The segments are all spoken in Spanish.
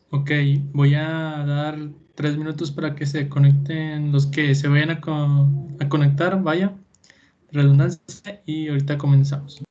Ok, voy a dar 3 minutos para que se conecten los que se vayan a conectar, vaya, redundancia, y ahorita comenzamos.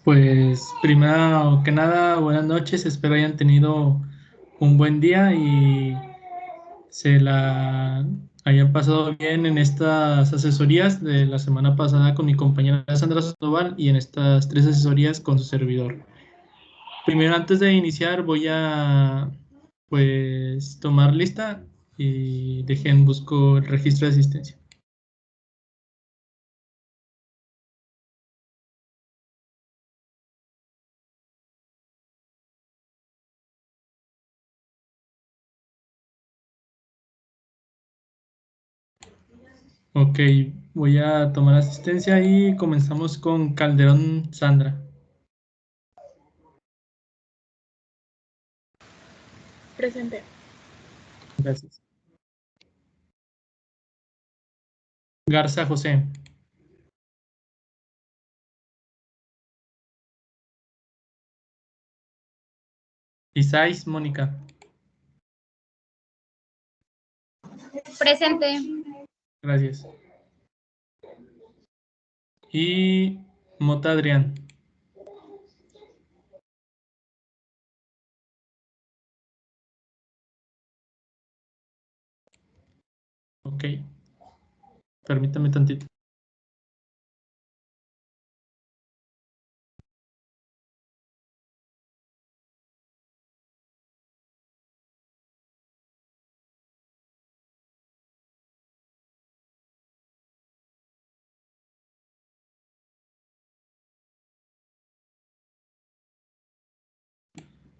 Pues primero que nada, buenas noches, espero hayan tenido un buen día y se la hayan pasado bien en estas asesorías de la semana pasada con mi compañera Sandra Sandoval y en estas 3 asesorías con su servidor. Primero, antes de iniciar, voy a pues tomar lista y busco el registro de asistencia. Ok, voy a tomar asistencia y comenzamos con Calderón Sandra. Presente. Gracias. Garza José. Isais Mónica. Presente. Gracias. Y Mota Adrián. Ok, permítame tantito.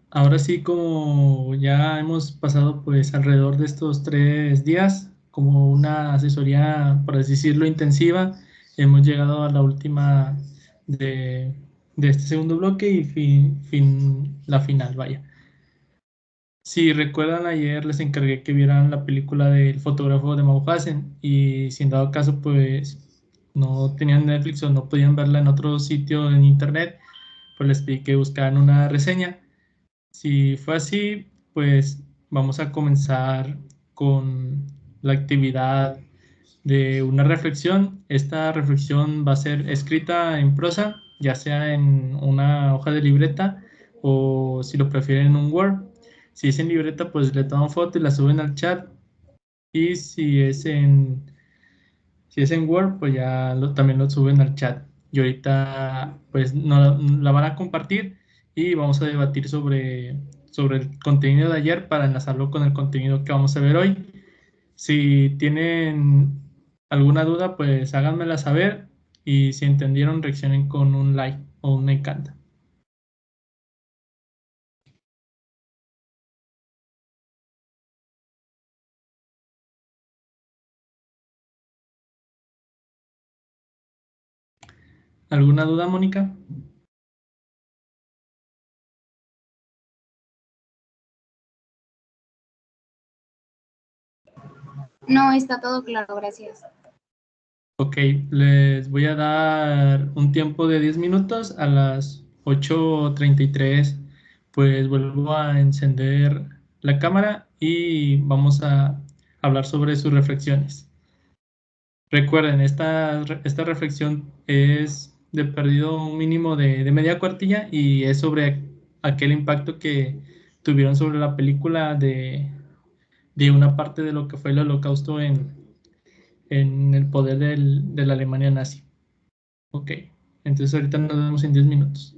Ahora sí, como ya hemos pasado pues alrededor de estos 3 días, como una asesoría, por así decirlo, intensiva, hemos llegado a la última de de este segundo bloque y la final, vaya. Si recuerdan, ayer les encargué que vieran la película del fotógrafo de Mauthausen y si en dado caso pues no tenían Netflix o no podían verla en otro sitio en internet, pues les pedí que buscaran una reseña. Si fue así, pues vamos a comenzar con la actividad de una reflexión. Esta reflexión va a ser escrita en prosa, ya sea en una hoja de libreta o si lo prefieren en un Word. Si es en libreta, pues le toman foto y la suben al chat. Y si es en Word, pues ya también lo suben al chat. Y ahorita, pues no, la van a compartir y vamos a debatir sobre el contenido de ayer para enlazarlo con el contenido que vamos a ver hoy. Si tienen alguna duda, pues háganmela saber y si entendieron, reaccionen con un like o un me encanta. ¿Alguna duda, Mónica? No, está todo claro, gracias. Ok, les voy a dar un tiempo de 10 minutos a las 8:33. Pues vuelvo a encender la cámara y vamos a hablar sobre sus reflexiones. Recuerden, esta reflexión es de perdido un mínimo de media cuartilla y es sobre aquel impacto que tuvieron sobre la película de una parte de lo que fue el holocausto en el poder de la Alemania nazi. Ok, entonces ahorita nos vemos en 10 minutos.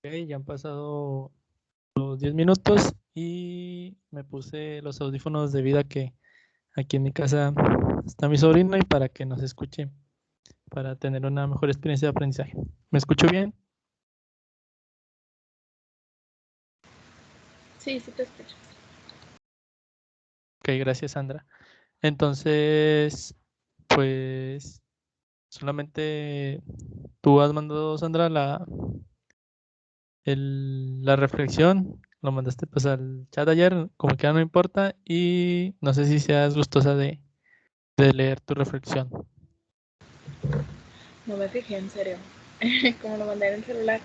Ok, ya han pasado los 10 minutos y me puse los audífonos debido a que aquí en mi casa está mi sobrino y para que nos escuche, para tener una mejor experiencia de aprendizaje. ¿Me escucho bien? Sí, sí te escucho. Ok, gracias, Sandra. Entonces, pues solamente tú has mandado, Sandra, la reflexión, lo mandaste pues al chat ayer, como que ya no importa, y no sé si seas gustosa de leer tu reflexión. No me fijé, en serio. Como lo mandé en el celular.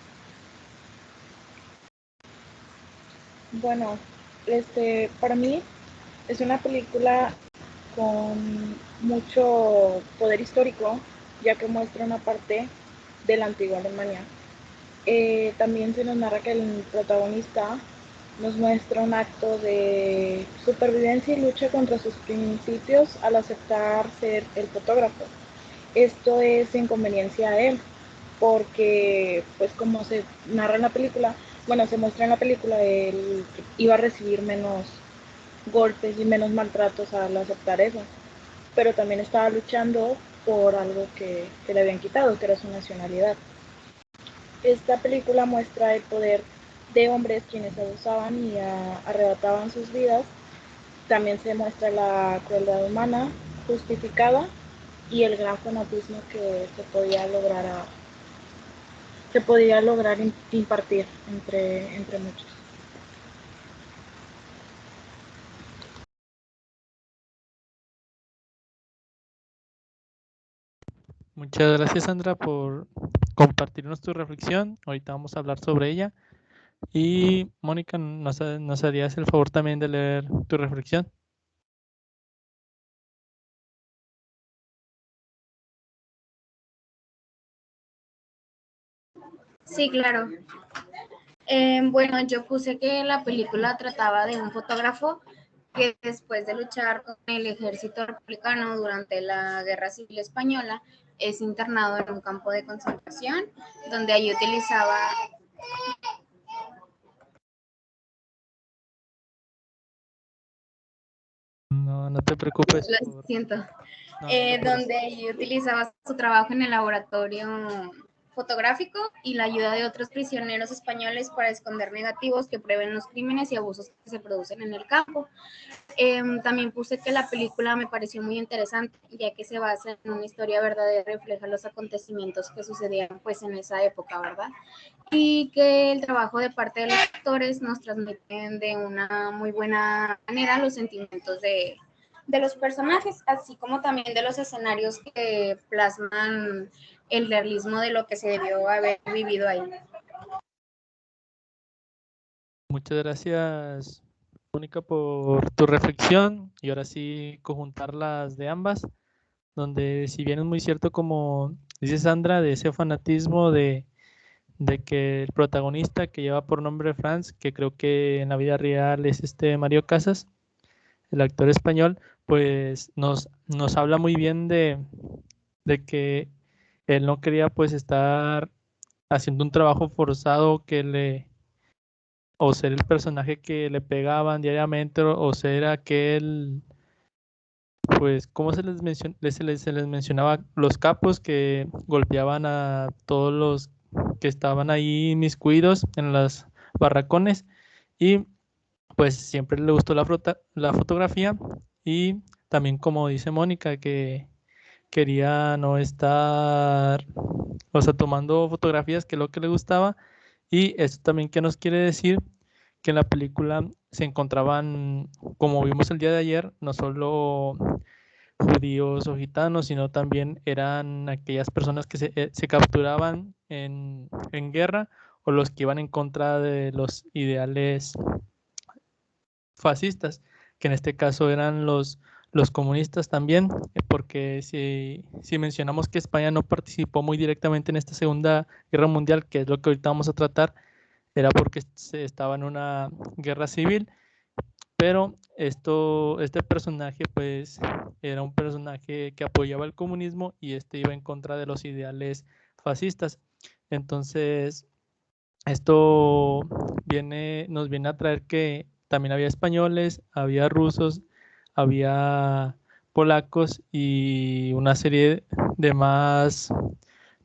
Bueno, para mí es una película con mucho poder histórico, ya que muestra una parte de la antigua Alemania. También se nos narra que el protagonista nos muestra un acto de supervivencia y lucha contra sus principios al aceptar ser el fotógrafo. Esto es inconveniencia a él, porque pues como se narra en la película, bueno, se muestra en la película, él iba a recibir menos golpes y menos maltratos al aceptar eso, pero también estaba luchando por algo que le habían quitado, que era su nacionalidad. Esta película muestra el poder de hombres quienes abusaban y arrebataban sus vidas. También se muestra la crueldad humana justificada y el gran fanatismo que se podía lograr impartir entre muchos. Muchas gracias, Sandra, por compartirnos tu reflexión. Ahorita vamos a hablar sobre ella. Y Mónica, ¿nos harías el favor también de leer tu reflexión? Sí, claro. Bueno, yo puse que la película trataba de un fotógrafo que después de luchar con el ejército republicano durante la Guerra Civil Española es internado en un campo de concentración donde allí utilizaba. No, no te preocupes Lo siento. No, no te apures. Donde allí utilizaba su trabajo en el laboratorio fotográfico y la ayuda de otros prisioneros españoles para esconder negativos que prueben los crímenes y abusos que se producen en el campo. También puse que la película me pareció muy interesante, ya que se basa en una historia verdadera y refleja los acontecimientos que sucedían pues en esa época, ¿verdad? Y que el trabajo de parte de los actores nos transmiten de una muy buena manera los sentimientos de los personajes, así como también de los escenarios que plasman el realismo de lo que se debió haber vivido ahí. Muchas gracias, Mónica, por tu reflexión y ahora sí conjuntar las de ambas, donde si bien es muy cierto como dice Sandra, de ese fanatismo de que el protagonista que lleva por nombre Franz, que creo que en la vida real es Mario Casas, el actor español, pues nos habla muy bien de que él no quería pues estar haciendo un trabajo forzado o ser el personaje que le pegaban diariamente, o ser aquel, pues, ¿cómo se les mencionaba? Los capos que golpeaban a todos los que estaban ahí miscuidos en las barracones, y pues siempre le gustó la fotografía, y también como dice Mónica, que quería no estar, o sea, tomando fotografías, que es lo que le gustaba. Y esto también que nos quiere decir que en la película se encontraban, como vimos el día de ayer, no solo judíos o gitanos, sino también eran aquellas personas que se capturaban en guerra, o los que iban en contra de los ideales fascistas, que en este caso eran los comunistas también, porque si mencionamos que España no participó muy directamente en esta Segunda Guerra Mundial, que es lo que ahorita vamos a tratar, era porque se estaba en una guerra civil, pero este personaje pues era un personaje que apoyaba el comunismo y iba en contra de los ideales fascistas. Entonces, Esto nos viene a traer que también había españoles, había rusos, había polacos y una serie de más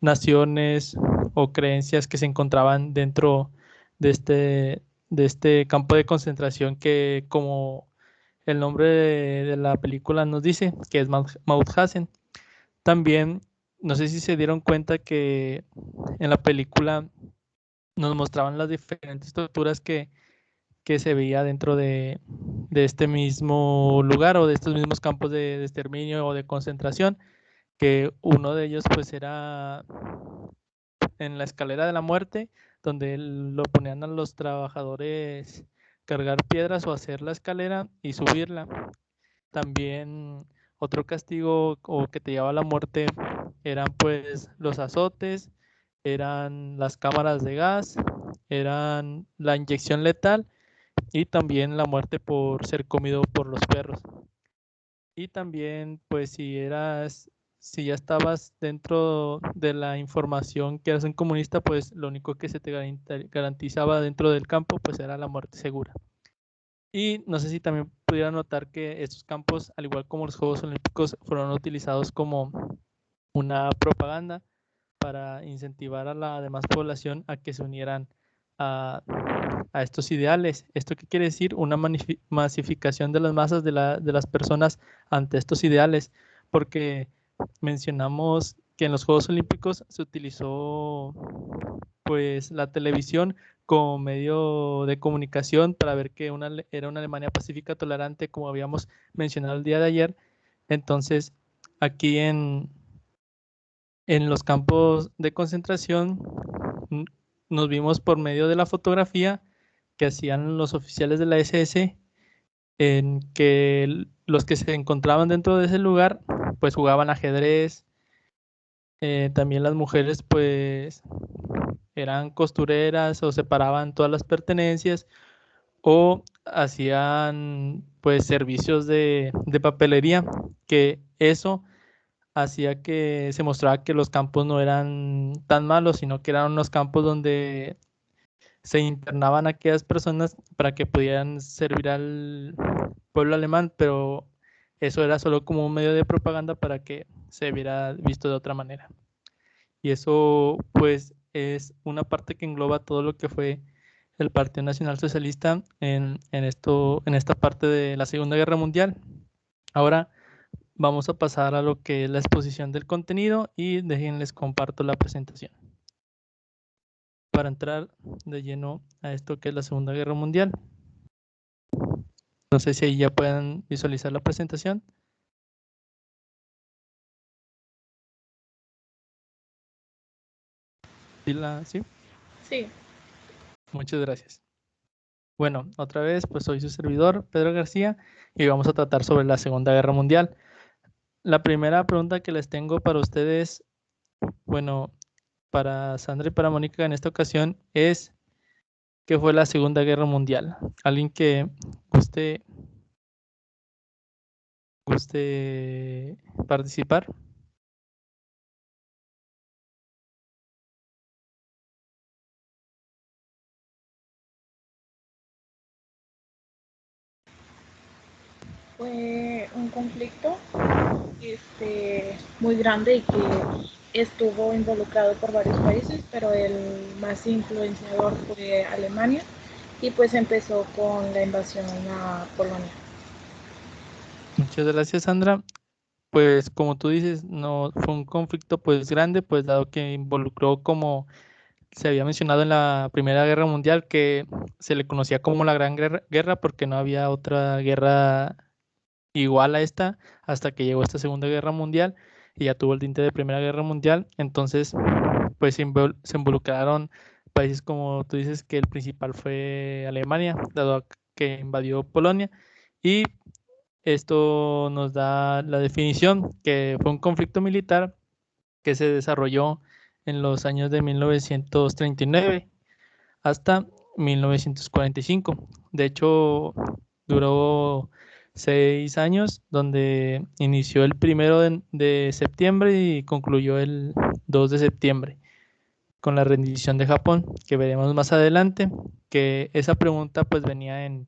naciones o creencias que se encontraban dentro de este campo de concentración que, como el nombre de la película nos dice, que es Mauthausen. También, no sé si se dieron cuenta que en la película nos mostraban las diferentes torturas que se veía dentro de este mismo lugar o de estos mismos campos de exterminio o de concentración, que uno de ellos pues era en la escalera de la muerte, donde lo ponían a los trabajadores cargar piedras o hacer la escalera y subirla. También otro castigo o que te llevaba a la muerte eran pues los azotes, eran las cámaras de gas, eran la inyección letal y también la muerte por ser comido por los perros. Y también, pues si ya estabas dentro de la información que eras un comunista, pues lo único que se te garantizaba dentro del campo, pues era la muerte segura. Y no sé si también pudieran notar que estos campos, al igual como los Juegos Olímpicos, fueron utilizados como una propaganda para incentivar a la demás población a que se unieran a, a estos ideales. ¿Esto qué quiere decir? Una masificación de las masas de las personas ante estos ideales, porque mencionamos que en los Juegos Olímpicos se utilizó pues la televisión como medio de comunicación para ver que era una Alemania pacífica tolerante, como habíamos mencionado el día de ayer. Entonces, aquí en los campos de concentración nos vimos por medio de la fotografía que hacían los oficiales de la SS, en que los que se encontraban dentro de ese lugar pues jugaban ajedrez. También las mujeres pues eran costureras o separaban todas las pertenencias o hacían pues servicios de papelería, que eso hacía que se mostraba que los campos no eran tan malos, sino que eran unos campos donde se internaban a aquellas personas para que pudieran servir al pueblo alemán, pero eso era solo como un medio de propaganda para que se viera visto de otra manera. Y eso pues es una parte que engloba todo lo que fue el Partido Nacional Socialista en esta parte de la Segunda Guerra Mundial. Ahora vamos a pasar a lo que es la exposición del contenido y déjenles comparto la presentación. Para entrar de lleno a esto que es la Segunda Guerra Mundial. No sé si ahí ya pueden visualizar la presentación. ¿Sí? Sí. Muchas gracias. Bueno, otra vez, pues soy su servidor, Pedro García, y vamos a tratar sobre la Segunda Guerra Mundial. La primera pregunta que les tengo para ustedes, bueno, para Sandra y para Mónica en esta ocasión, es ¿qué fue la Segunda Guerra Mundial? ¿Alguien que guste participar? Fue un conflicto muy grande y que estuvo involucrado por varios países, pero el más influenciador fue Alemania y pues empezó con la invasión a Polonia. Muchas gracias, Sandra. Pues como tú dices, no fue un conflicto pues grande, pues dado que involucró, como se había mencionado en la Primera Guerra Mundial, que se le conocía como la Gran Guerra porque no había otra guerra igual a esta hasta que llegó esta Segunda Guerra Mundial y ya tuvo el tinte de Primera Guerra Mundial. Entonces, pues se involucraron países como tú dices, que el principal fue Alemania, dado que invadió Polonia, y esto nos da la definición que fue un conflicto militar que se desarrolló en los años de 1939 hasta 1945. De hecho, duró 6 años, donde inició el 1 de septiembre y concluyó el 2 de septiembre. con la rendición de Japón, que veremos más adelante, que esa pregunta pues venía en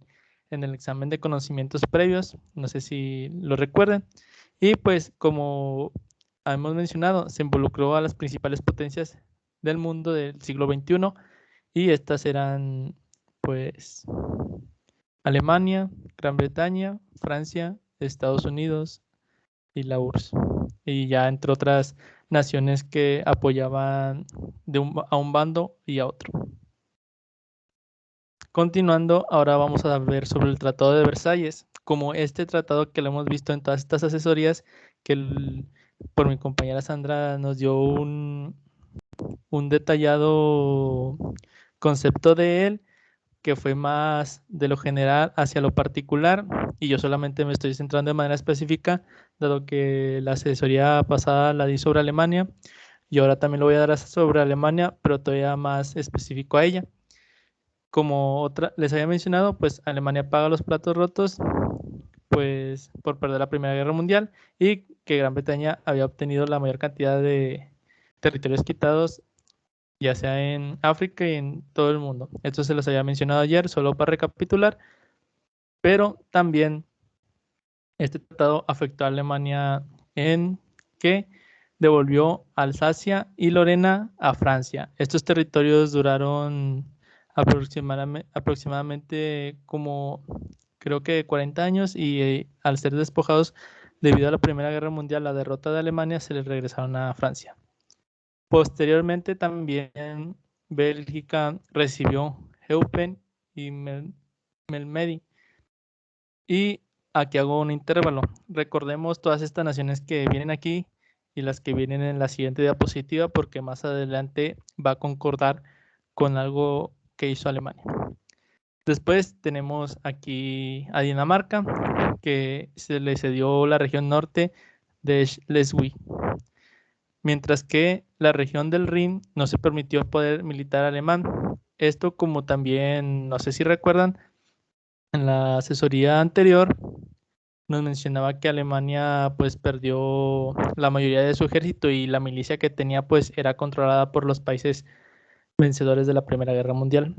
el examen de conocimientos previos, no sé si lo recuerdan, y pues como hemos mencionado, se involucró a las principales potencias del mundo del siglo XXI, y estas eran pues Alemania, Gran Bretaña, Francia, Estados Unidos y la URSS, y ya entre otras naciones que apoyaban a un bando y a otro. Continuando, ahora vamos a ver sobre el Tratado de Versalles, como este tratado que lo hemos visto en todas estas asesorías, que por mi compañera Sandra nos dio un detallado concepto de él, que fue más de lo general hacia lo particular, y yo solamente me estoy centrando de manera específica, dado que la asesoría pasada la di sobre Alemania, y ahora también lo voy a dar sobre Alemania, pero todavía más específico a ella. Como les había mencionado, pues Alemania paga los platos rotos pues por perder la Primera Guerra Mundial, y que Gran Bretaña había obtenido la mayor cantidad de territorios quitados, ya sea en África y en todo el mundo. Esto se los había mencionado ayer, solo para recapitular, pero también este tratado afectó a Alemania en que devolvió Alsacia y Lorena a Francia. Estos territorios duraron aproximadamente como creo que 40 años, y al ser despojados debido a la Primera Guerra Mundial, la derrota de Alemania, se les regresaron a Francia. Posteriormente también Bélgica recibió Eupen y Melmedi. Y aquí hago un intervalo. Recordemos todas estas naciones que vienen aquí y las que vienen en la siguiente diapositiva, porque más adelante va a concordar con algo que hizo Alemania. Después tenemos aquí a Dinamarca, que se le cedió la región norte de Schleswig, mientras que la región del Rin no se permitió el poder militar alemán. Esto, como también, no sé si recuerdan, en la asesoría anterior nos mencionaba que Alemania pues perdió la mayoría de su ejército, y la milicia que tenía pues era controlada por los países vencedores de la Primera Guerra Mundial.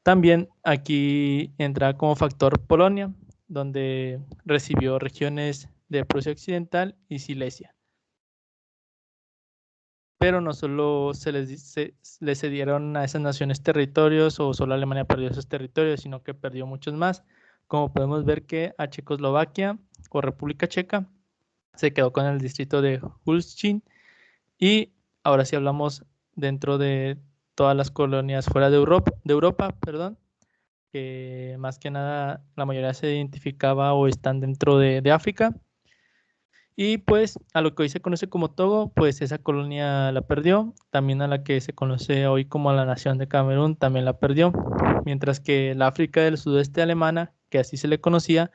También aquí entra como factor Polonia, donde recibió regiones de Prusia Occidental y Silesia. Pero no solo se les cedieron a esas naciones territorios, o solo Alemania perdió esos territorios, sino que perdió muchos más, como podemos ver que a Checoslovaquia o República Checa se quedó con el distrito de Holstein, y ahora sí hablamos dentro de todas las colonias fuera de Europa, que más que nada la mayoría se identificaba o están dentro de África. Y pues a lo que hoy se conoce como Togo, pues esa colonia la perdió. También a la que se conoce hoy como la nación de Camerún, también la perdió. Mientras que la África del Sudeste alemana, que así se le conocía,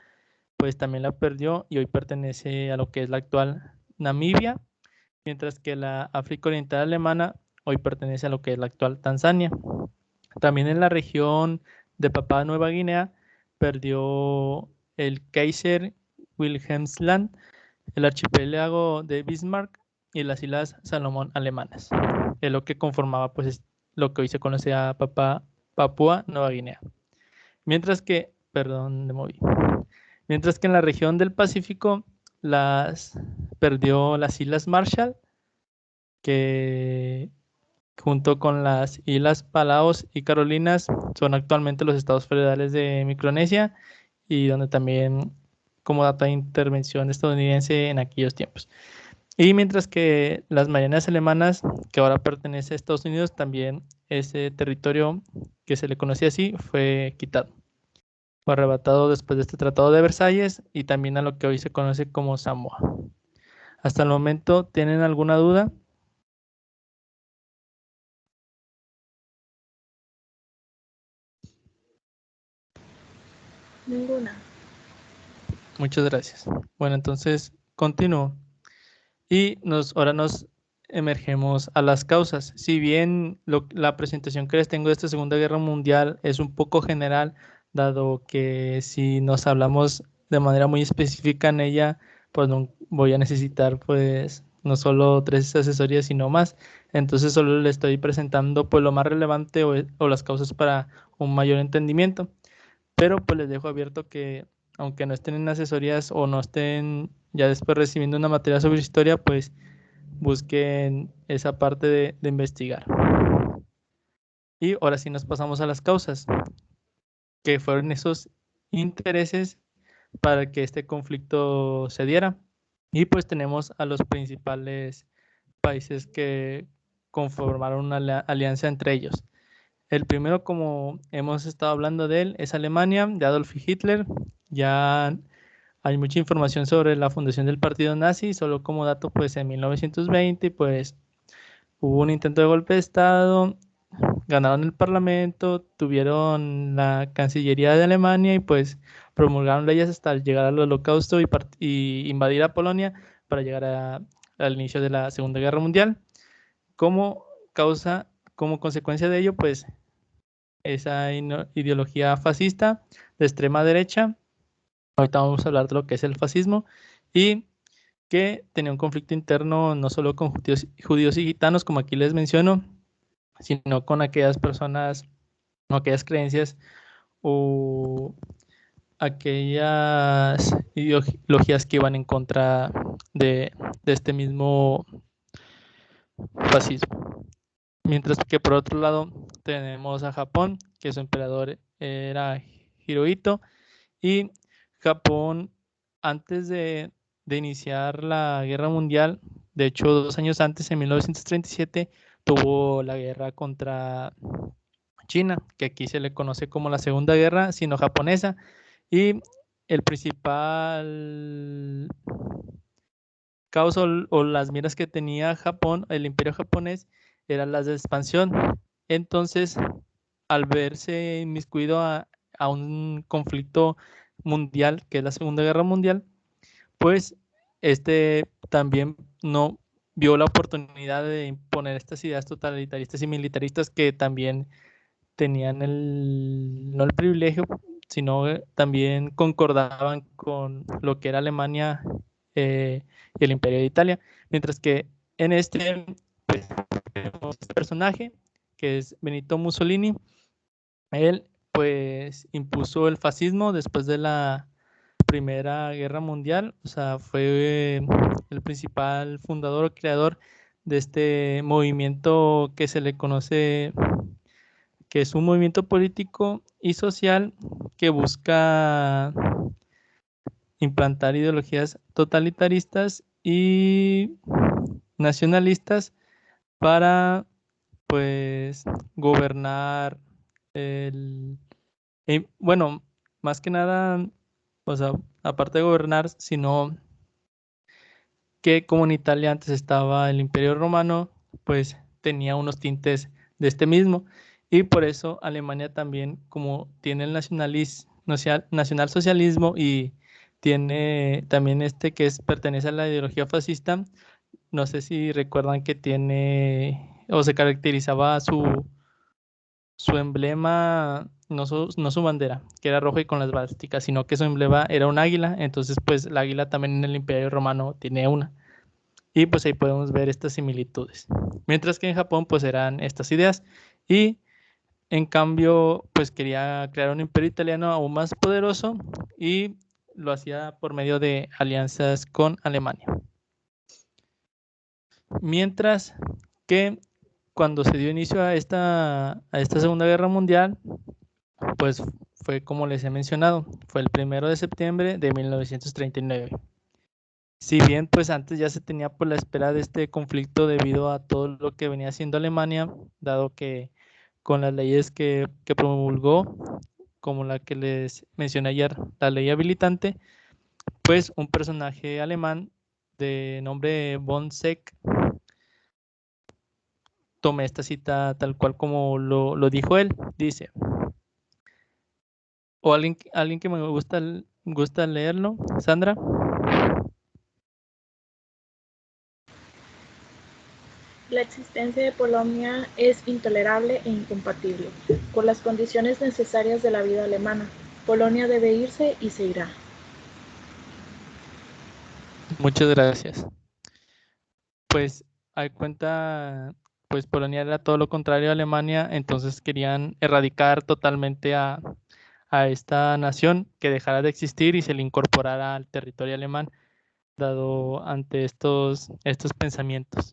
pues también la perdió, y hoy pertenece a lo que es la actual Namibia. Mientras que la África Oriental alemana hoy pertenece a lo que es la actual Tanzania. También en la región de Papúa Nueva Guinea perdió el Kaiser Wilhelmsland, el archipiélago de Bismarck y las Islas Salomón alemanas, es lo que conformaba pues lo que hoy se conoce a Papúa Nueva Guinea. Mientras que en la región del Pacífico perdió las Islas Marshall, que junto con las Islas Palaos y Carolinas son actualmente los estados federales de Micronesia, y donde también como dato de intervención estadounidense en aquellos tiempos. Y mientras que las Marianas Alemanas, que ahora pertenece a Estados Unidos, también ese territorio que se le conocía así fue quitado. Fue arrebatado después de este Tratado de Versalles, y también a lo que hoy se conoce como Samoa. Hasta el momento, ¿tienen alguna duda? Ninguna. Muchas gracias. Bueno, entonces continúo. Y ahora nos emergemos a las causas. Si bien la presentación que les tengo de esta Segunda Guerra Mundial es un poco general, dado que si nos hablamos de manera muy específica en ella, pues voy a necesitar pues no solo 3 asesorías, sino más. Entonces solo le estoy presentando pues lo más relevante o las causas para un mayor entendimiento. Pero pues les dejo abierto que aunque no estén en asesorías o no estén ya después recibiendo una materia sobre historia, pues busquen esa parte de investigar. Y ahora sí nos pasamos a las causas, que fueron esos intereses para que este conflicto se diera. Y pues tenemos a los principales países que conformaron una alianza entre ellos. El primero, como hemos estado hablando de él, es Alemania, de Adolf Hitler. Ya hay mucha información sobre la fundación del partido nazi, solo como dato, pues en 1920, pues hubo un intento de golpe de Estado, ganaron el parlamento, tuvieron la Cancillería de Alemania y pues promulgaron leyes hasta llegar al Holocausto y invadir a Polonia para llegar al inicio de la Segunda Guerra Mundial. Como consecuencia de ello, pues esa ideología fascista de extrema derecha, ahorita vamos a hablar de lo que es el fascismo, y que tenía un conflicto interno no solo con judíos y gitanos, como aquí les menciono, sino con aquellas personas o aquellas creencias o aquellas ideologías que iban en contra de este mismo fascismo. Mientras que por otro lado tenemos a Japón, que su emperador era Hirohito, y Japón antes de iniciar la guerra mundial, de hecho 2 años antes, en 1937, tuvo la guerra contra China, que aquí se le conoce como la Segunda Guerra Sino-Japonesa, y el principal causa o las miras que tenía Japón, el imperio japonés, eran las de expansión. Entonces, al verse inmiscuido a un conflicto mundial, que es la Segunda Guerra Mundial, pues también no vio la oportunidad de imponer estas ideas totalitaristas y militaristas que también tenían no el privilegio, sino también concordaban con lo que era Alemania y el Imperio de Italia. Mientras que en pues, tenemos este personaje, que es Benito Mussolini. Él pues impuso el fascismo después de la Primera Guerra Mundial, o sea, fue el principal fundador o creador de este movimiento que se le conoce, que es un movimiento político y social que busca implantar ideologías totalitaristas y nacionalistas para pues gobernar bueno, más que nada, o sea, aparte de gobernar, sino que como en Italia antes estaba el Imperio Romano, pues tenía unos tintes de este mismo. Y por eso Alemania también, como tiene el nacionalsocialismo y tiene también que pertenece a la ideología fascista, no sé si recuerdan que tiene o se caracterizaba su emblema, no su bandera, que era roja y con las bálsticas, sino que su emblema era un águila. Entonces pues la águila también en el Imperio Romano tiene una. Y pues ahí podemos ver estas similitudes. Mientras que en Japón pues eran estas ideas. Y en cambio pues quería crear un imperio italiano aún más poderoso y lo hacía por medio de alianzas con Alemania. Mientras que cuando se dio inicio a esta Segunda Guerra Mundial, pues fue como les he mencionado, fue el 1 de septiembre de 1939. Si bien pues antes ya se tenía por la espera de este conflicto debido a todo lo que venía haciendo Alemania, dado que con las leyes que promulgó, como la que les mencioné ayer, la ley habilitante, pues un personaje alemán de nombre von Seck, tomé esta cita tal cual como lo dijo él, dice, o alguien que me gusta leerlo, Sandra. La existencia de Polonia es intolerable e incompatible con las condiciones necesarias de la vida alemana. Polonia debe irse y se irá. Muchas gracias. Pues, hay cuenta, pues Polonia era todo lo contrario a Alemania, entonces querían erradicar totalmente a esta nación, que dejara de existir y se le incorporara al territorio alemán, dado ante estos pensamientos.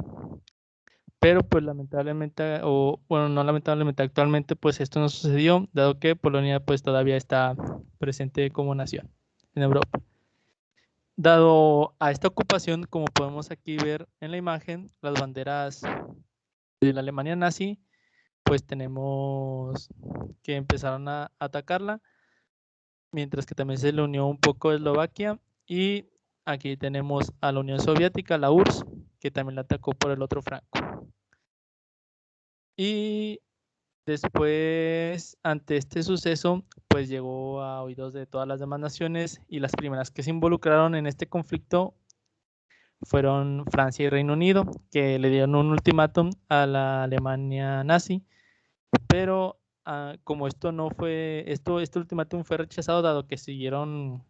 Pero pues lamentablemente, o bueno, no lamentablemente, actualmente pues esto no sucedió, dado que Polonia pues todavía está presente como nación en Europa. Dado a esta ocupación, como podemos aquí ver en la imagen, las banderas de la Alemania nazi, pues tenemos que empezaron a atacarla, mientras que también se le unió un poco Eslovaquia, y aquí tenemos a la Unión Soviética, la URSS, que también la atacó por el otro flanco. Y después, ante este suceso, pues llegó a oídos de todas las demás naciones, y las primeras que se involucraron en este conflicto fueron Francia y Reino Unido, que le dieron un ultimátum a la Alemania nazi, pero como este ultimátum fue rechazado, dado que siguieron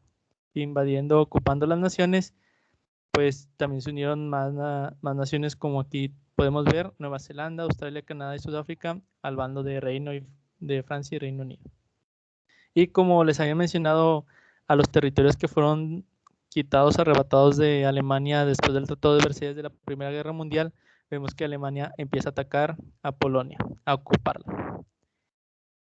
invadiendo, ocupando las naciones, pues también se unieron más naciones, como aquí podemos ver: Nueva Zelanda, Australia, Canadá y Sudáfrica, al bando de Francia y Reino Unido. Y como les había mencionado, a los territorios que fueron quitados, arrebatados de Alemania después del Tratado de Versalles de la Primera Guerra Mundial, vemos que Alemania empieza a atacar a Polonia, a ocuparla.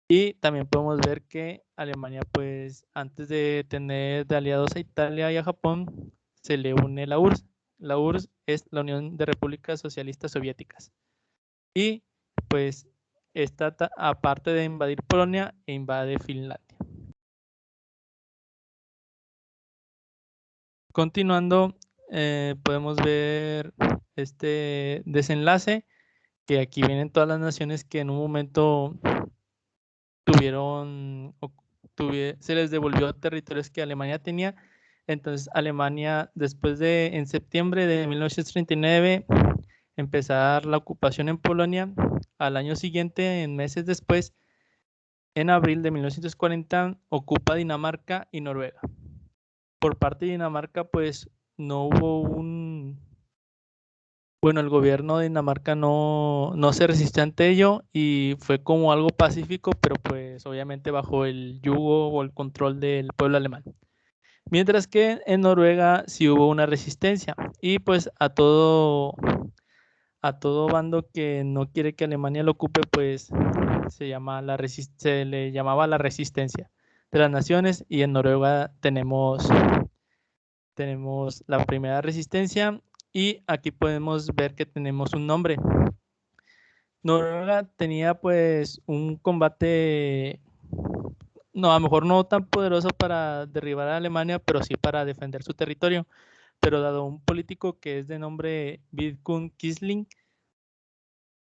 Y también podemos ver que Alemania, pues antes de tener de aliados a Italia y a Japón, se le une la URSS. La URSS es la Unión de Repúblicas Socialistas Soviéticas. Y pues esta, aparte de invadir Polonia, invade Finlandia. Continuando, podemos ver este desenlace, que aquí vienen todas las naciones que en un momento se les devolvió territorios que Alemania tenía. Entonces Alemania, en septiembre de 1939, empezar la ocupación en Polonia. Al año siguiente, en meses después, en abril de 1940, ocupa Dinamarca y Noruega. Por parte de Dinamarca, pues no hubo bueno, el gobierno de Dinamarca no se resistió ante ello, y fue como algo pacífico, pero pues obviamente bajo el yugo o el control del pueblo alemán. Mientras que en Noruega sí hubo una resistencia, y pues a todo bando que no quiere que Alemania lo ocupe, pues se le llamaba la resistencia de las naciones. Y en Noruega tenemos la primera resistencia, y aquí podemos ver que tenemos un nombre. Noruega tenía pues un combate, no, a lo mejor no tan poderoso para derribar a Alemania, pero sí para defender su territorio. Pero dado un político que es de nombre Vidkun Quisling,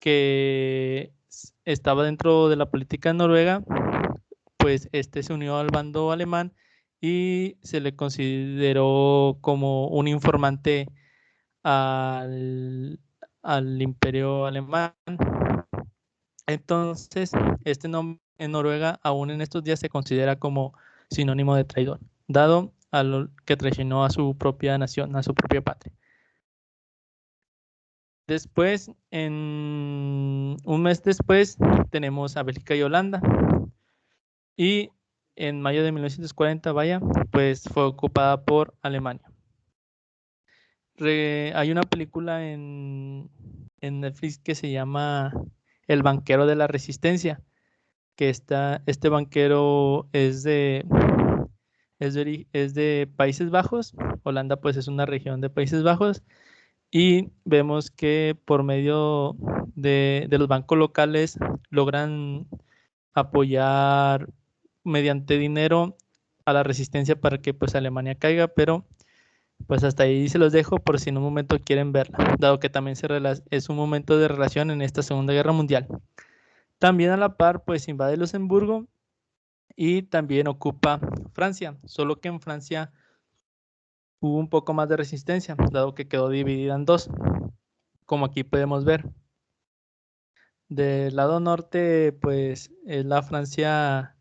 que estaba dentro de la política noruega, pues este se unió al bando alemán y se le consideró como un informante al imperio alemán. Entonces, este nombre en Noruega aún en estos días se considera como sinónimo de traidor, dado a lo que traicionó a su propia nación, a su propia patria. Después, un mes después, tenemos a Bélgica y Holanda. Y en mayo de 1940, pues fue ocupada por Alemania. Hay una película en Netflix que se llama El banquero de la resistencia, que este banquero es de Países Bajos. Holanda pues es una región de Países Bajos, y vemos que por medio de los bancos locales logran apoyar mediante dinero a la resistencia para que pues Alemania caiga. Pero pues hasta ahí se los dejo por si en un momento quieren verla, dado que también es un momento de relación en esta Segunda Guerra Mundial. También a la par pues invade Luxemburgo y también ocupa Francia, solo que en Francia hubo un poco más de resistencia, dado que quedó dividida en dos, como aquí podemos ver. Del lado norte pues es la Francia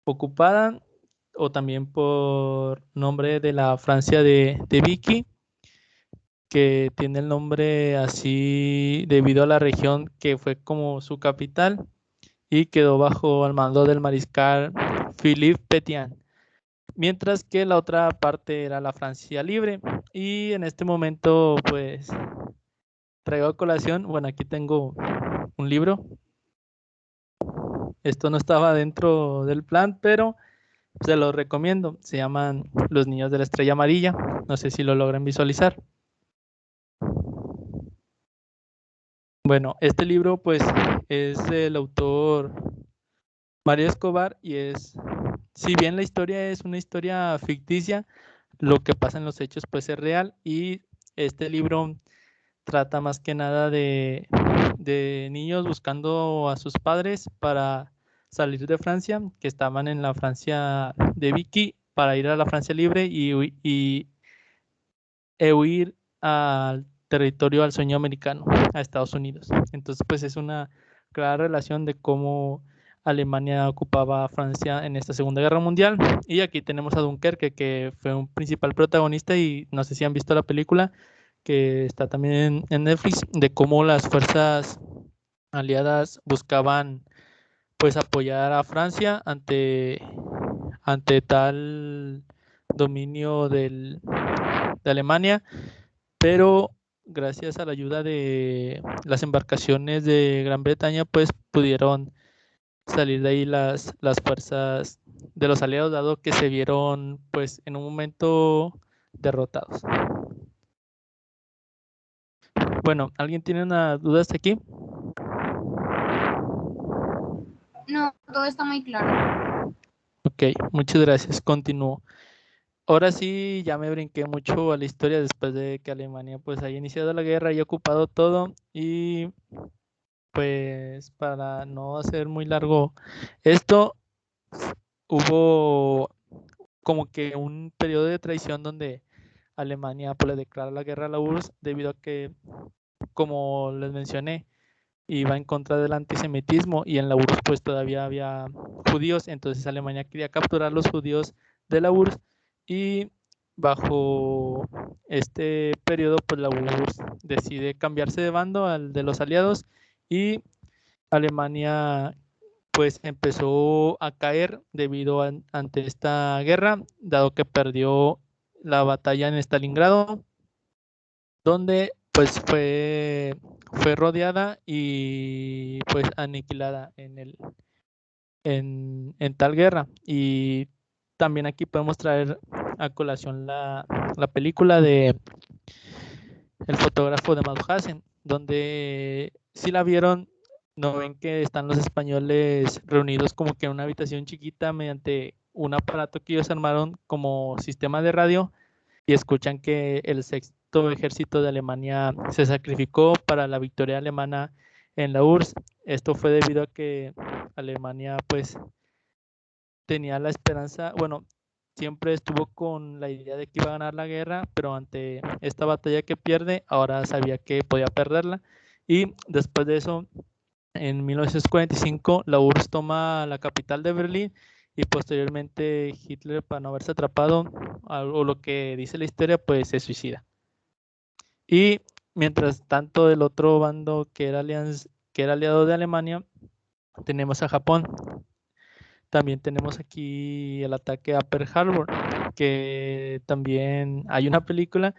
ocupada, o también por nombre de la Francia de Vichy, que tiene el nombre así debido a la región que fue como su capital y quedó bajo el mando del mariscal Philippe Pétain, mientras que la otra parte era la Francia libre. Y en este momento pues traigo a colación, bueno, aquí tengo un libro. Esto no estaba dentro del plan, pero se lo recomiendo. Se llaman Los Niños de la Estrella Amarilla. No sé si lo logran visualizar. Bueno, este libro pues es del autor Mario Escobar y si bien la historia es una historia ficticia, lo que pasa en los hechos pues es real, y este libro trata más que nada de niños buscando a sus padres para salir de Francia, que estaban en la Francia de Vichy, para ir a la Francia libre y huir al territorio, al sueño americano, a Estados Unidos. Entonces, pues es una clara relación de cómo Alemania ocupaba a Francia en esta Segunda Guerra Mundial. Y aquí tenemos a Dunkerque, que fue un principal protagonista, y no sé si han visto la película, que está también en Netflix, de cómo las fuerzas aliadas buscaban pues apoyar a Francia ante tal dominio de Alemania, pero gracias a la ayuda de las embarcaciones de Gran Bretaña, pues pudieron salir de ahí las fuerzas de los aliados, dado que se vieron pues en un momento derrotados. Bueno, ¿alguien tiene una duda hasta aquí? No, todo está muy claro. Ok, muchas gracias. Continúo. Ahora sí, ya me brinqué mucho a la historia después de que Alemania pues haya iniciado la guerra y ocupado todo, y pues para no hacer muy largo esto, hubo como que un periodo de traición donde Alemania pues le declara la guerra a la URSS, debido a que, como les mencioné, iba en contra del antisemitismo, y en la URSS pues todavía había judíos. Entonces Alemania quería capturar los judíos de la URSS, y bajo este periodo pues la URSS decide cambiarse de bando al de los aliados, y Alemania pues empezó a caer debido ante esta guerra, dado que perdió la batalla en Stalingrado, donde pues fue rodeada y pues aniquilada en tal guerra. Y también aquí podemos traer a colación la película de El fotógrafo de Mauthausen, donde si la vieron, no ven que están los españoles reunidos como que en una habitación chiquita mediante un aparato que ellos armaron como sistema de radio, y escuchan que el sexto ejército de Alemania se sacrificó para la victoria alemana en la URSS. Esto fue debido a que Alemania pues tenía la esperanza, bueno, siempre estuvo con la idea de que iba a ganar la guerra, pero ante esta batalla que pierde, ahora sabía que podía perderla. Y después de eso, en 1945, la URSS toma la capital de Berlín, y posteriormente Hitler, para no haberse atrapado, o lo que dice la historia, pues se suicida. Y mientras tanto, del otro bando que era aliado de Alemania, tenemos a Japón. También tenemos aquí el ataque a Pearl Harbor, que también hay una película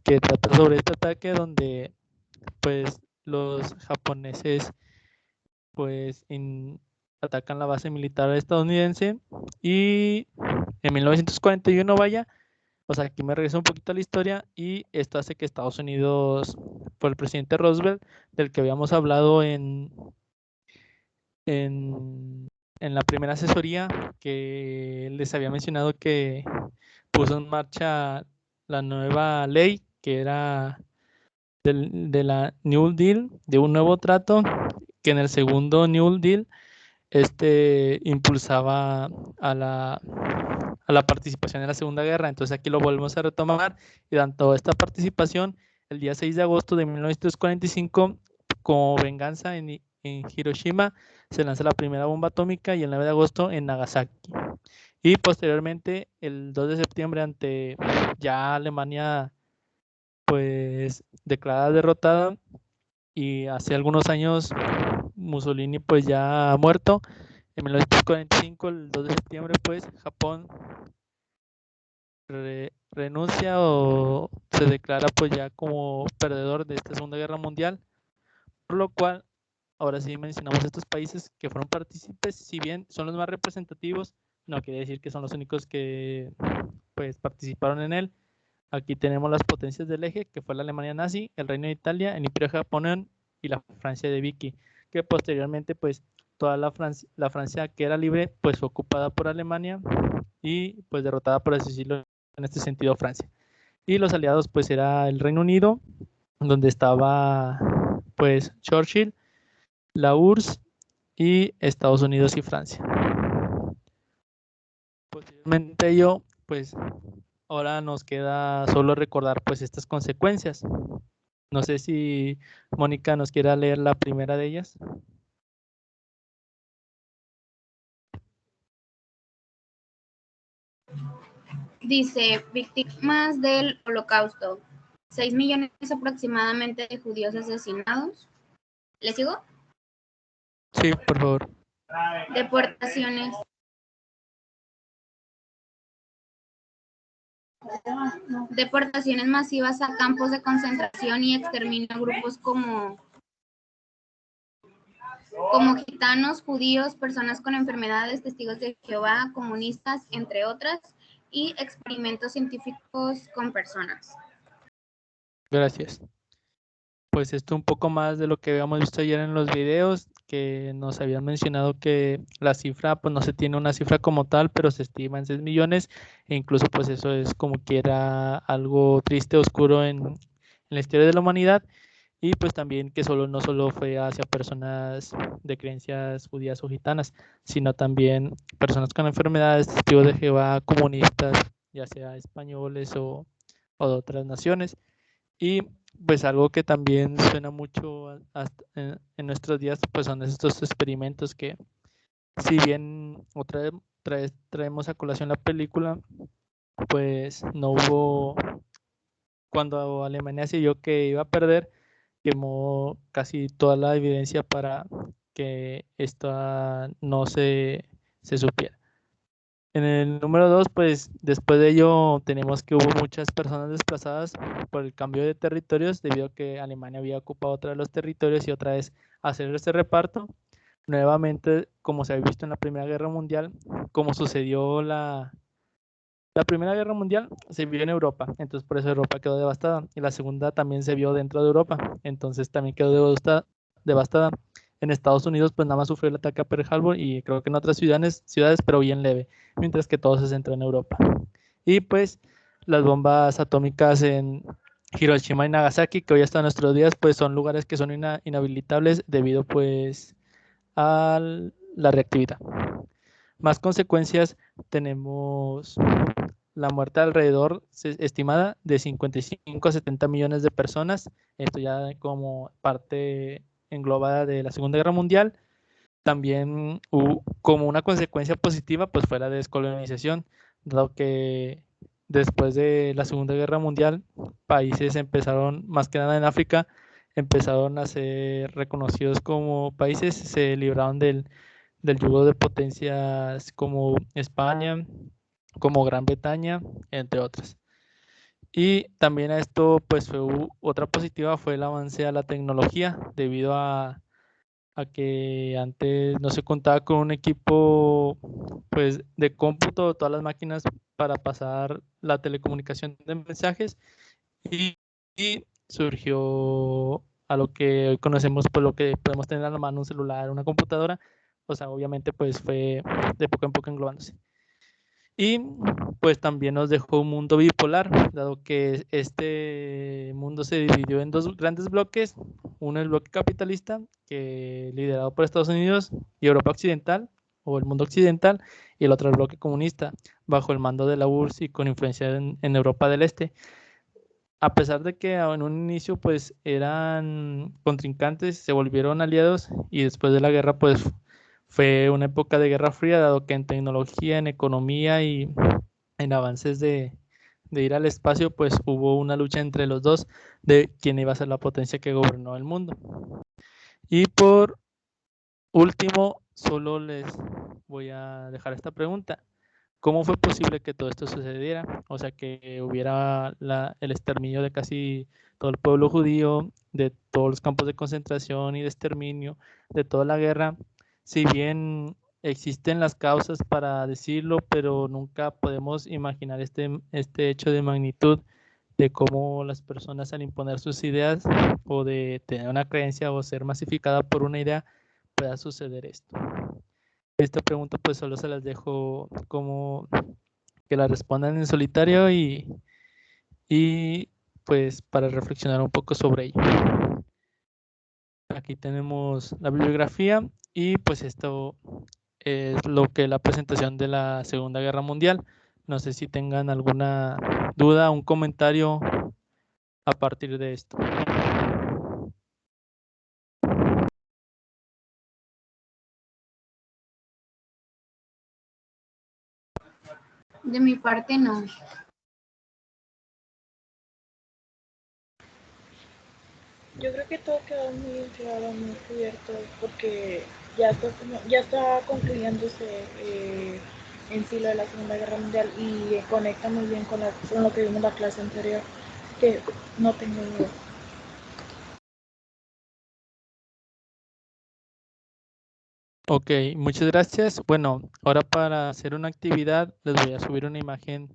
que trata sobre este ataque, donde pues los japoneses pues atacan la base militar estadounidense, y en 1941, vaya, o sea, aquí me regreso un poquito a la historia, y esto hace que Estados Unidos, por el presidente Roosevelt, del que habíamos hablado en, en la primera asesoría, que les había mencionado que puso en marcha la nueva ley, que era de la New Deal, de un nuevo trato, que en el segundo New Deal impulsaba a la participación en la Segunda Guerra. Entonces aquí lo volvemos a retomar, y dando esta participación, el día 6 de agosto de 1945, como venganza en Hiroshima, se lanza la primera bomba atómica, y el 9 de agosto en Nagasaki. Y posteriormente, el 2 de septiembre, ante ya Alemania pues declarada derrotada, y hace algunos años Mussolini pues ya ha muerto, en 1945, el 2 de septiembre, pues Japón renuncia o se declara pues ya como perdedor de esta Segunda Guerra Mundial, por lo cual ahora sí mencionamos estos países que fueron partícipes. Si bien son los más representativos, no quiere decir que son los únicos que pues participaron en él. Aquí tenemos las potencias del eje, que fue la Alemania nazi, el Reino de Italia, el Imperio japonés y la Francia de Vichy, que posteriormente pues toda la Francia que era libre pues fue ocupada por Alemania y pues derrotada, por así decirlo, en este sentido, Francia. Y los aliados pues era el Reino Unido, donde estaba pues Churchill, la URSS y Estados Unidos y Francia. Posteriormente ello, pues ahora nos queda solo recordar pues estas consecuencias. No sé si Mónica nos quiera leer la primera de ellas. Dice, víctimas del Holocausto. 6 millones aproximadamente de judíos asesinados. ¿Le sigo? Sí, por favor. Deportaciones. Deportaciones masivas a campos de concentración y exterminio a grupos como gitanos, judíos, personas con enfermedades, testigos de Jehová, comunistas, entre otras, y experimentos científicos con personas. Gracias. Pues esto un poco más de lo que habíamos visto ayer en los videos, que nos habían mencionado que la cifra, pues no se tiene una cifra como tal, pero se estima en 6 millones, e incluso pues eso es como que era algo triste, oscuro en la historia de la humanidad, y pues también que no solo fue hacia personas de creencias judías o gitanas, sino también personas con enfermedades, testigos de Jehová, comunistas, ya sea españoles o de otras naciones. Y pues algo que también suena mucho en nuestros días, pues son estos experimentos que, si bien otra vez traemos a colación la película, pues no hubo, cuando Alemania se vio que iba a perder, quemó casi toda la evidencia para que esto no se supiera. En el número 2, pues después de ello tenemos que hubo muchas personas desplazadas por el cambio de territorios, debido a que Alemania había ocupado otra de los territorios y otra vez hacer este reparto. Nuevamente, como se había visto en la Primera Guerra Mundial, como sucedió la Primera Guerra Mundial, se vio en Europa, entonces por eso Europa quedó devastada, y la segunda también se vio dentro de Europa, entonces también quedó devastada. En Estados Unidos pues nada más sufrió el ataque a Pearl Harbor y creo que en otras ciudades, pero bien leve, mientras que todo se centró en Europa. Y pues las bombas atómicas en Hiroshima y Nagasaki, que hoy hasta nuestros días pues son lugares que son inhabilitables debido pues a la reactividad. Más consecuencias, tenemos la muerte alrededor estimada de 55 a 70 millones de personas, esto ya como parte englobada de la Segunda Guerra Mundial. También como una consecuencia positiva pues fue la descolonización, dado que después de la Segunda Guerra Mundial países empezaron, más que nada en África, empezaron a ser reconocidos como países, se libraron del yugo de potencias como España, como Gran Bretaña, entre otras. Y también a esto, pues fue otra positiva fue el avance a la tecnología, debido a que antes no se contaba con un equipo pues de cómputo, todas las máquinas para pasar la telecomunicación de mensajes, y surgió a lo que hoy conocemos, por lo que podemos tener a la mano un celular, una computadora. O sea, obviamente pues fue de poco en poco englobándose. Y pues también nos dejó un mundo bipolar, dado que este mundo se dividió en dos grandes bloques. Uno el bloque capitalista, que liderado por Estados Unidos y Europa Occidental, o el mundo occidental, y el otro el bloque comunista, bajo el mando de la URSS y con influencia en Europa del Este. A pesar de que en un inicio pues eran contrincantes, se volvieron aliados, y después de la guerra pues Fue una época de Guerra Fría, dado que en tecnología, en economía y en avances de ir al espacio, pues hubo una lucha entre los dos de quién iba a ser la potencia que gobernó el mundo. Y por último, solo les voy a dejar esta pregunta. ¿Cómo fue posible que todo esto sucediera? O sea, que hubiera el exterminio de casi todo el pueblo judío, de todos los campos de concentración y de exterminio, de toda la guerra. Si bien existen las causas para decirlo, pero nunca podemos imaginar este hecho de magnitud de cómo las personas al imponer sus ideas o de tener una creencia o ser masificada por una idea pueda suceder esto. Esta pregunta pues solo se las dejo como que la respondan en solitario y pues para reflexionar un poco sobre ello. Aquí tenemos la bibliografía y pues esto es lo que es la presentación de la Segunda Guerra Mundial. No sé si tengan alguna duda, un comentario a partir de esto. De mi parte, no. Yo creo que todo quedó muy claro, muy cubierto, porque ya está concluyéndose en sí lo de la Segunda Guerra Mundial y conecta muy bien con lo que vimos en la clase anterior, que no tengo duda. Ok, muchas gracias. Bueno, ahora para hacer una actividad les voy a subir una imagen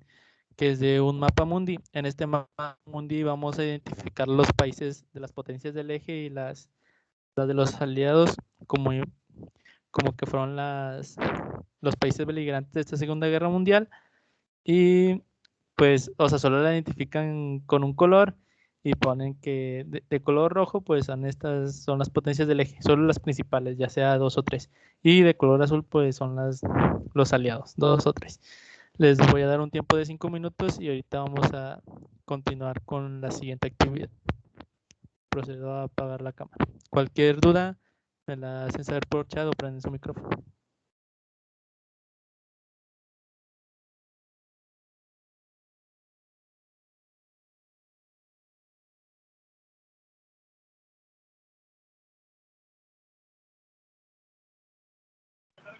que es de un mapa mundi. En este mapa mundi vamos a identificar los países de las potencias del eje y las de los aliados como, como que fueron los países beligerantes de esta Segunda Guerra Mundial. Y pues, o sea, solo la identifican con un color y ponen que de color rojo, pues son las potencias del eje, solo las principales, ya sea dos o tres. Y de color azul, pues son los aliados, dos o tres. Les voy a dar un tiempo de 5 minutos y ahorita vamos a continuar con la siguiente actividad. Procedo a apagar la cámara. Cualquier duda, me la hacen saber por chat o prenden su micrófono.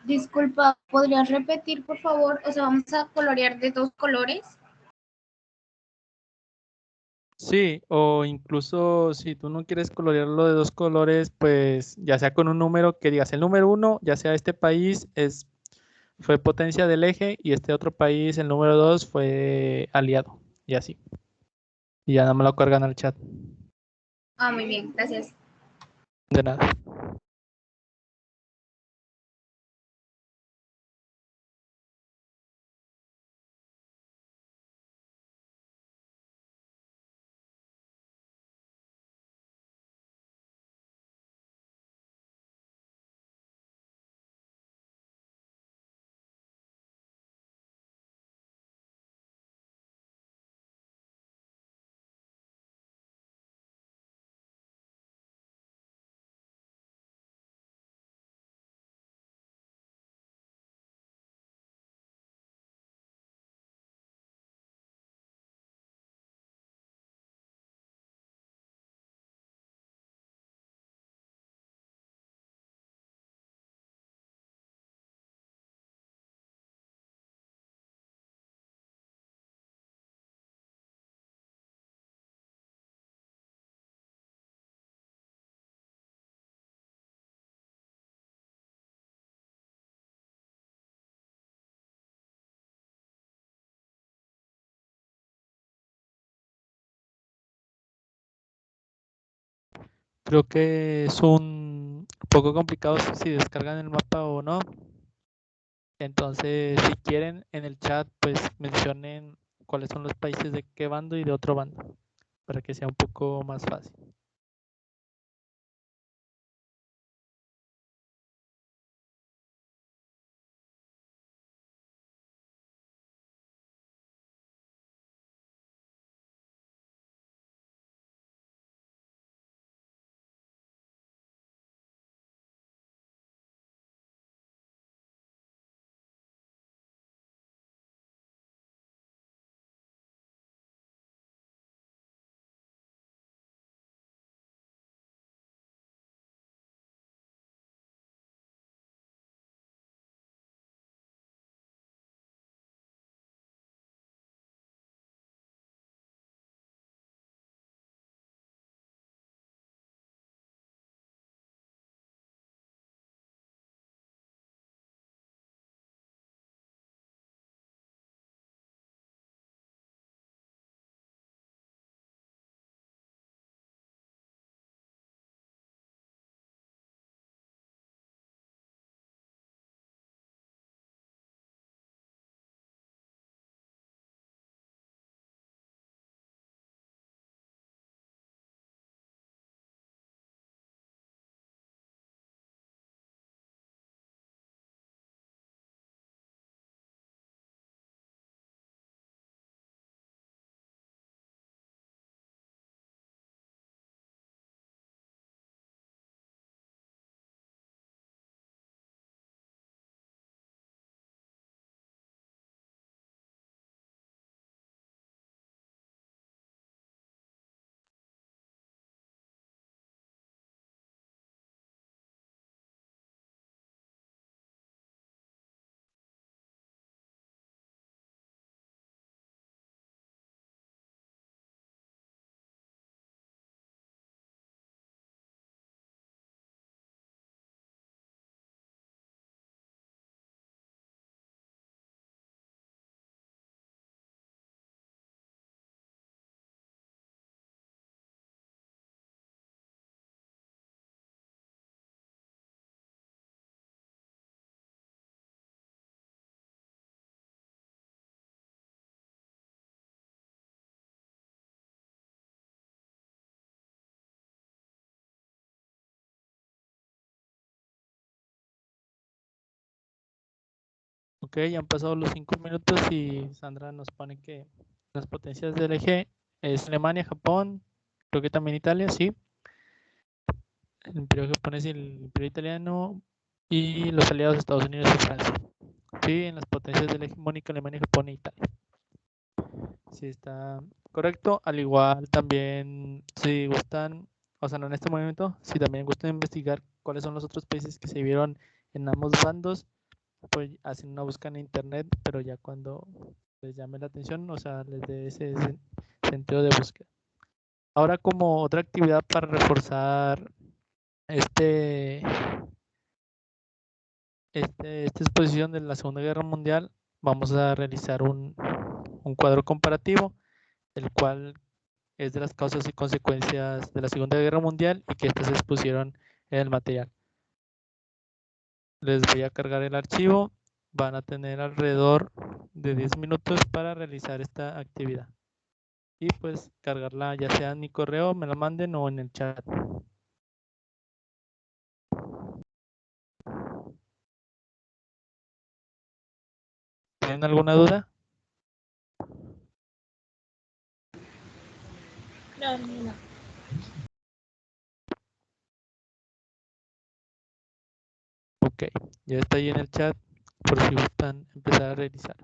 Disculpa, ¿podrías repetir, por favor? O sea, vamos a colorear de dos colores. Sí, o incluso si tú no quieres colorearlo de dos colores, pues ya sea con un número que digas el número uno, ya sea este país fue potencia del eje y este otro país, el número dos, fue aliado y así. Y ya nada más lo cargan al chat. Ah, muy bien, gracias. De nada. Creo que es un poco complicado si descargan el mapa o no. Entonces, si quieren en el chat, pues mencionen cuáles son los países de qué bando y de otro bando, para que sea un poco más fácil. Ok, ya han pasado los 5 minutos y Sandra nos pone que las potencias del eje es Alemania, Japón, creo que también Italia, sí. El imperio japonés y el imperio italiano y los aliados de Estados Unidos y Francia. Sí, en las potencias del hegemónico Alemania, Japón e Italia. Sí, está correcto. Al igual también, si gustan, o sea, no en este momento, si también gustan investigar cuáles son los otros países que se vieron en ambos bandos, pues hacen una búsqueda en internet, pero ya cuando les llame la atención, o sea, les dé ese sentido de búsqueda. Ahora, como otra actividad para reforzar este, esta exposición de la Segunda Guerra Mundial, vamos a realizar un cuadro comparativo, el cual es de las causas y consecuencias de la Segunda Guerra Mundial y que estas se expusieron en el material. Les voy a cargar el archivo, van a tener alrededor de 10 minutos para realizar esta actividad. Y pues cargarla ya sea en mi correo, me la manden o en el chat. ¿Tienen alguna duda? No, no. Ok, ya está ahí en el chat por si gustan empezar a realizar.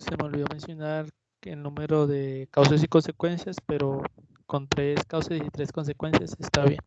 se me olvidó mencionar que el número de causas y consecuencias, pero con 3 causas y 3 consecuencias está bien.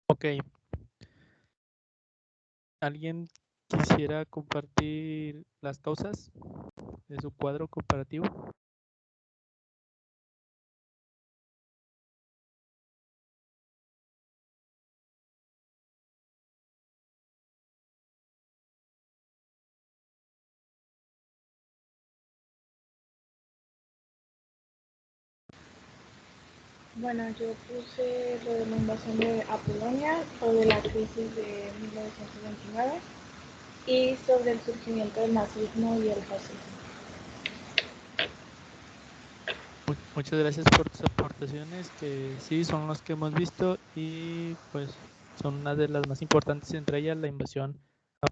Ok, ¿alguien quisiera compartir las causas de su cuadro comparativo? Bueno, yo puse lo de la invasión de Apolonia o de la crisis de 1929 y sobre el surgimiento del nazismo y el fascismo. Muchas gracias por tus aportaciones, que sí son los que hemos visto y pues son una de las más importantes, entre ellas la invasión a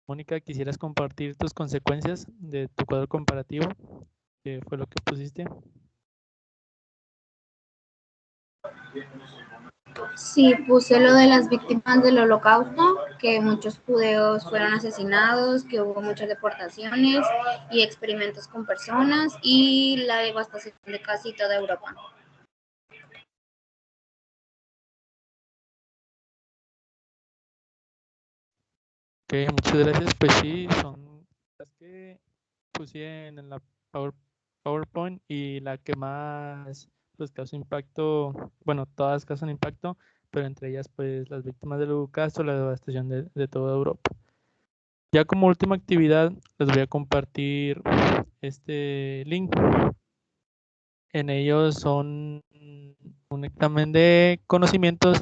Mónica, ¿quisieras compartir tus consecuencias de tu cuadro comparativo? ¿Qué fue lo que pusiste? Sí, puse lo de las víctimas del Holocausto, que muchos judíos fueron asesinados, que hubo muchas deportaciones y experimentos con personas y la devastación de casi toda Europa. Ok, muchas gracias. Pues sí, son las que puse en la PowerPoint y la que más pues causó impacto, bueno, todas causan impacto, pero entre ellas pues las víctimas del holocausto, la devastación de toda Europa. Ya como última actividad les voy a compartir este link. En ellos son un examen de conocimientos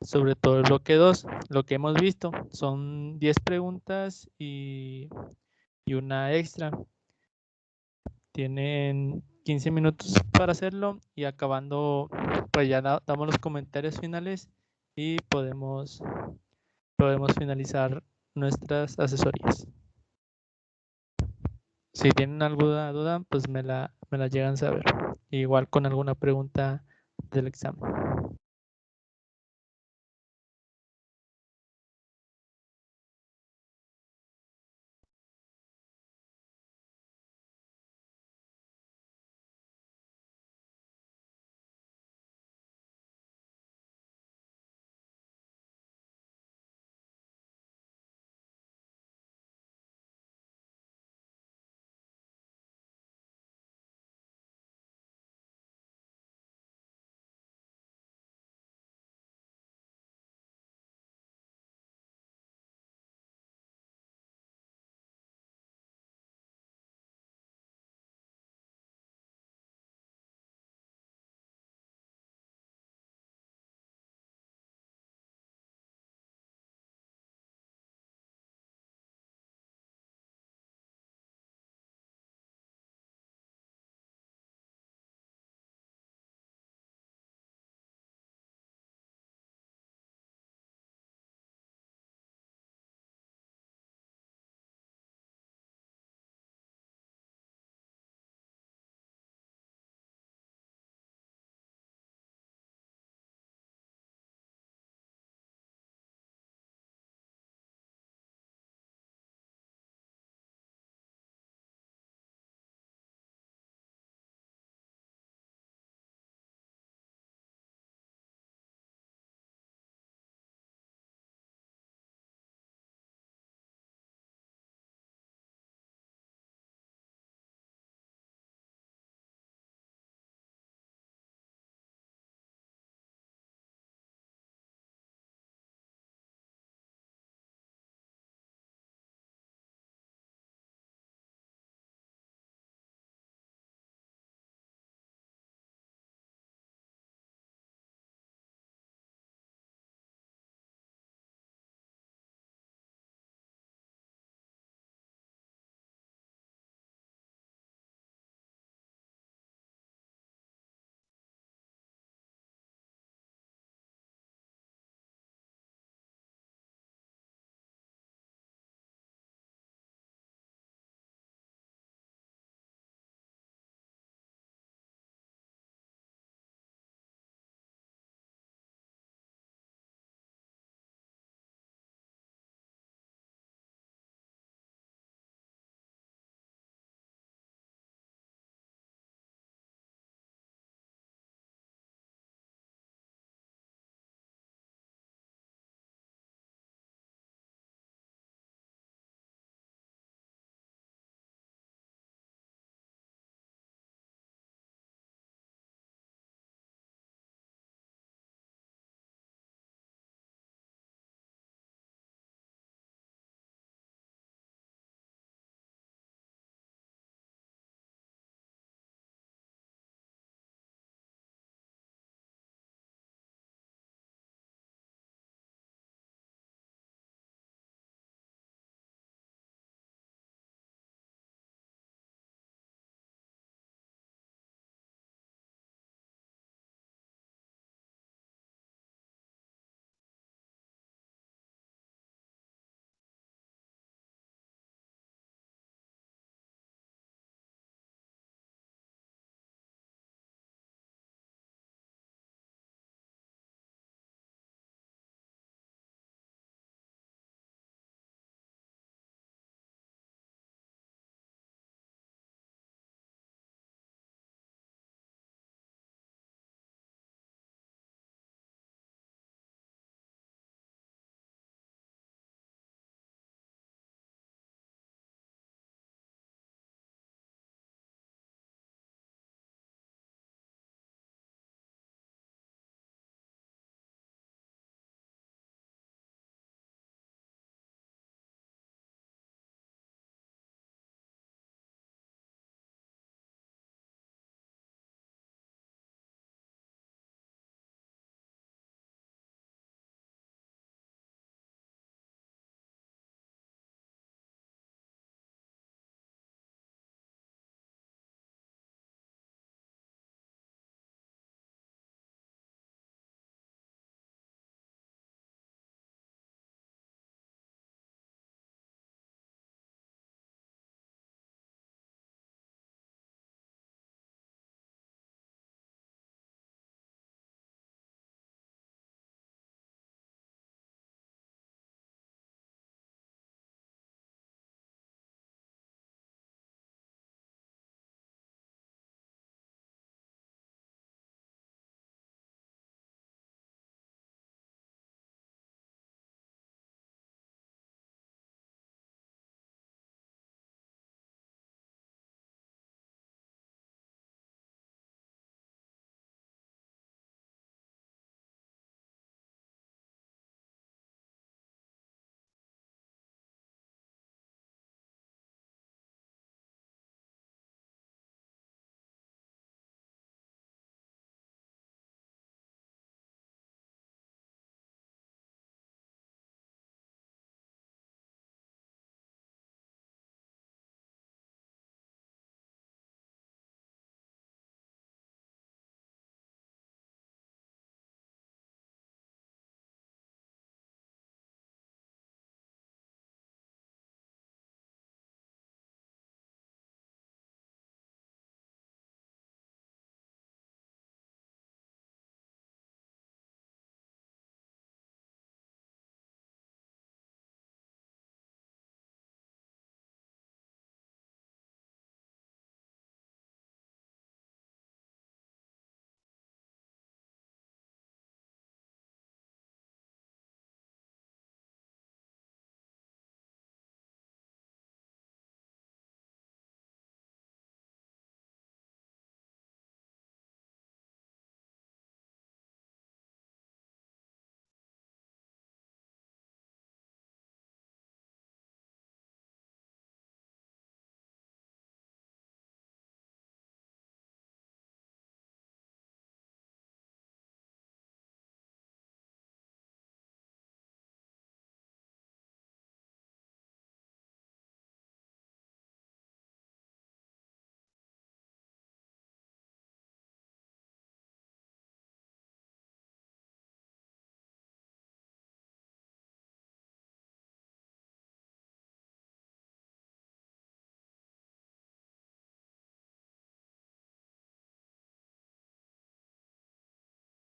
sobre todo el bloque 2. Lo que hemos visto son 10 preguntas y una extra. Tienen 15 minutos para hacerlo y acabando, pues ya damos los comentarios finales y podemos finalizar nuestras asesorías. Si tienen alguna duda, pues me la llegan a saber. Igual con alguna pregunta del examen.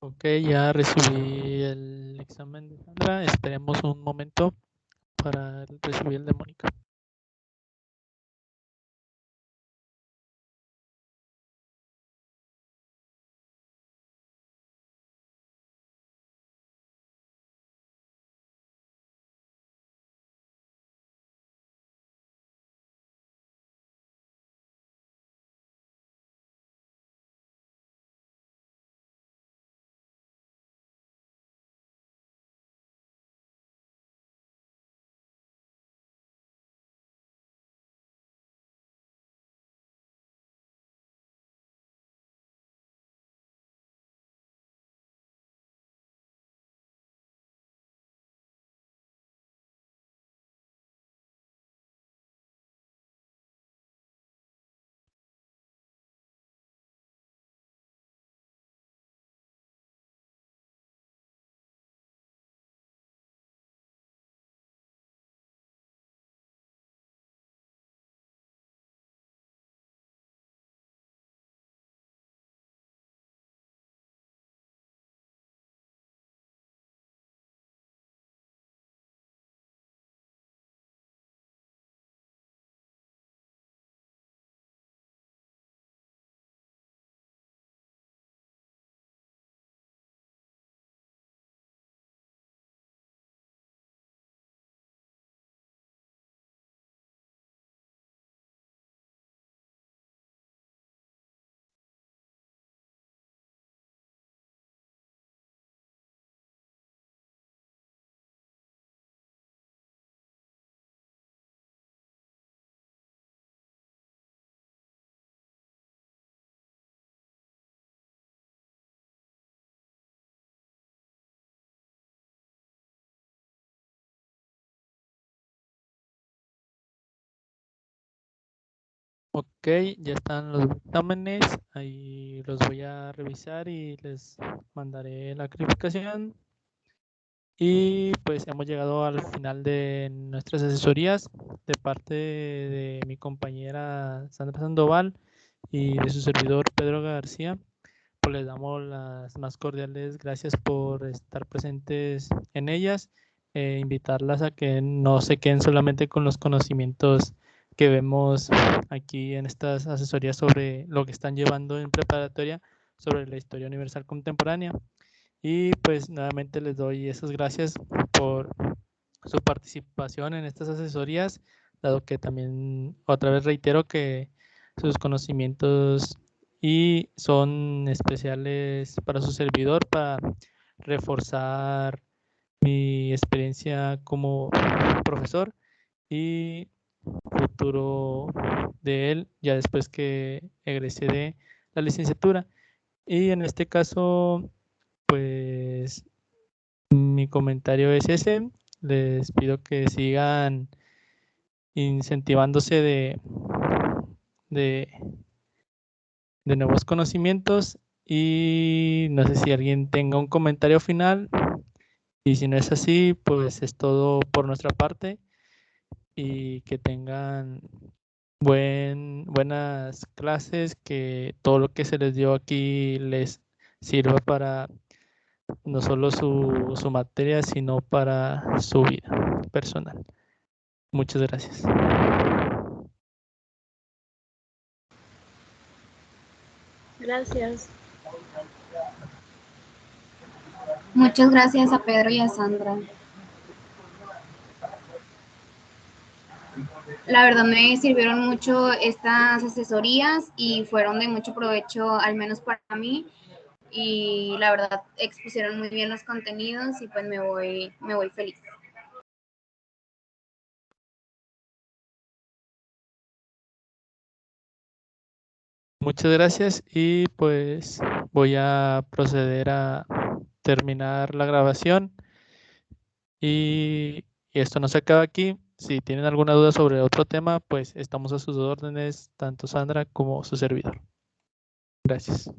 Ok, ya recibí el examen de Sandra. Esperemos un momento para recibir el de Mónica. Ok, ya están los exámenes. Ahí los voy a revisar y les mandaré la calificación. Y pues hemos llegado al final de nuestras asesorías de parte de mi compañera Sandra Sandoval y de su servidor Pedro García. Pues les damos las más cordiales gracias por estar presentes en ellas, invitarlas a que no se queden solamente con los conocimientos que vemos aquí en estas asesorías sobre lo que están llevando en preparatoria sobre la historia universal contemporánea. Y pues nuevamente les doy esas gracias por su participación en estas asesorías, dado que también otra vez reitero que sus conocimientos y son especiales para su servidor, para reforzar mi experiencia como profesor y futuro de él ya después que egrese de la licenciatura. Y en este caso, pues mi comentario es ese. Les pido que sigan incentivándose de, de nuevos conocimientos y no sé si alguien tenga un comentario final y si no es así, pues es todo por nuestra parte y que tengan buenas clases, que todo lo que se les dio aquí les sirva para no solo su materia, sino para su vida personal. Muchas gracias. Gracias. Muchas gracias a Pedro y a Sandra. La verdad me sirvieron mucho estas asesorías y fueron de mucho provecho, al menos para mí. Y la verdad expusieron muy bien los contenidos y pues me voy feliz. Muchas gracias y pues voy a proceder a terminar la grabación y esto no se acaba aquí. Si tienen alguna duda sobre otro tema, pues estamos a sus órdenes, tanto Sandra como su servidor. Gracias.